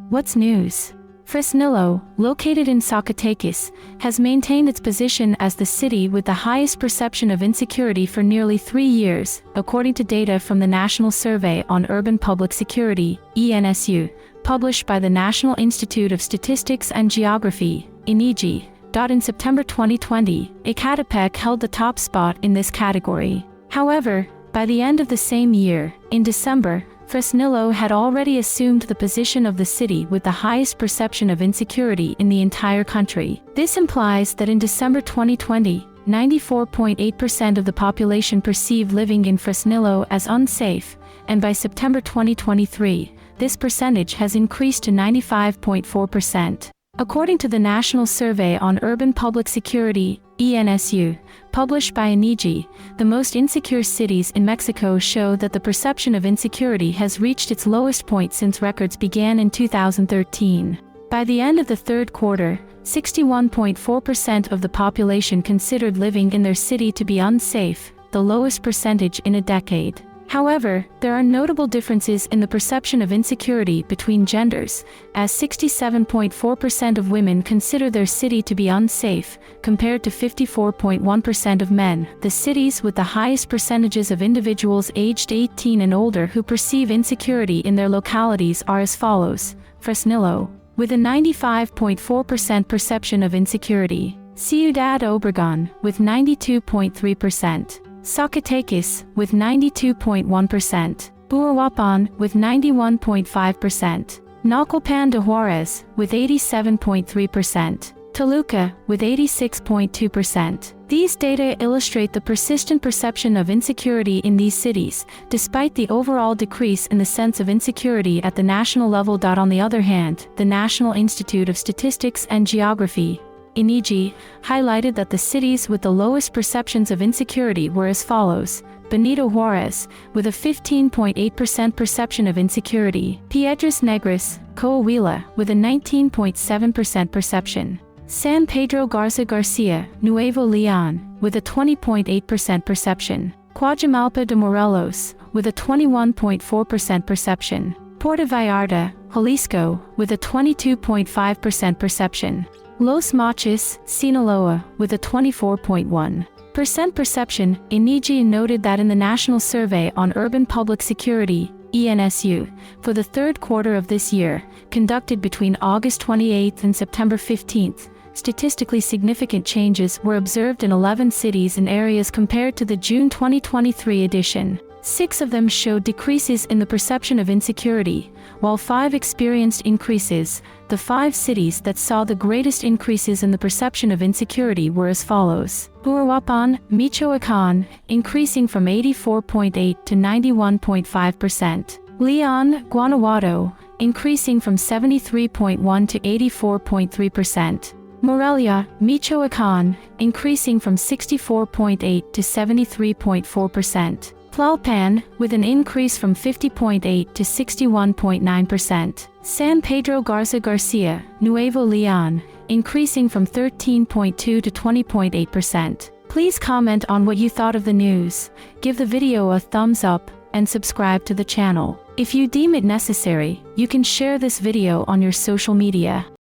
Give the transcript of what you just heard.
What's news? Fresnillo, located in Zacatecas, has maintained its position as the city with the highest perception of insecurity for nearly 3 years, according to data from the National Survey on Urban Public Security, (ENSU), published by the National Institute of Statistics and Geography, (INEGI). In September 2020, Ecatepec held the top spot in this category. However, by the end of the same year, in December, Fresnillo had already assumed the position of the city with the highest perception of insecurity in the entire country. This implies that in December 2020, 94.8% of the population perceived living in Fresnillo as unsafe, and by September 2023, this percentage has increased to 95.4%. According to the National Survey on Urban Public Security, (ENSU), published by INEGI, the most insecure cities in Mexico show that the perception of insecurity has reached its lowest point since records began in 2013. By the end of the third quarter, 61.4% of the population considered living in their city to be unsafe, the lowest percentage in a decade. However, there are notable differences in the perception of insecurity between genders, as 67.4% of women consider their city to be unsafe, compared to 54.1% of men. The cities with the highest percentages of individuals aged 18 and older who perceive insecurity in their localities are as follows: Fresnillo, with a 95.4% perception of insecurity; Ciudad Obregón, with 92.3%. Zacatecas, with 92.1%, Buruapan, with 91.5%, Naucalpan de Juarez, with 87.3%, Toluca, with 86.2%. These data illustrate the persistent perception of insecurity in these cities, despite the overall decrease in the sense of insecurity at the national level. On the other hand, the National Institute of Statistics and Geography, INEGI, highlighted that the cities with the lowest perceptions of insecurity were as follows: Benito Juárez, with a 15.8% perception of insecurity; Piedras Negras, Coahuila, with a 19.7% perception; San Pedro Garza Garcia, Nuevo León, with a 20.8% perception; Coajimalpa de Morelos, with a 21.4% perception; Puerto Vallarta, Jalisco, with a 22.5% perception; Los Mochis, Sinaloa, with a 24.1% perception. INEGI noted that in the National Survey on Urban Public Security, (ENSU), for the third quarter of this year, conducted between August 28 and September 15, statistically significant changes were observed in 11 cities and areas compared to the June 2023 edition. 6 of them showed decreases in the perception of insecurity, while 5 experienced increases. The 5 cities that saw the greatest increases in the perception of insecurity were as follows: Buruapan, Michoacán, increasing from 84.8 to 91.5%; León, Guanajuato, increasing from 73.1 to 84.3%; Morelia, Michoacán, increasing from 64.8 to 73.4%; Tlalpan, with an increase from 50.8 to 61.9%; San Pedro Garza Garcia, Nuevo León, increasing from 13.2 to 20.8%. Please comment on what you thought of the news, give the video a thumbs up, and subscribe to the channel. If you deem it necessary, you can share this video on your social media.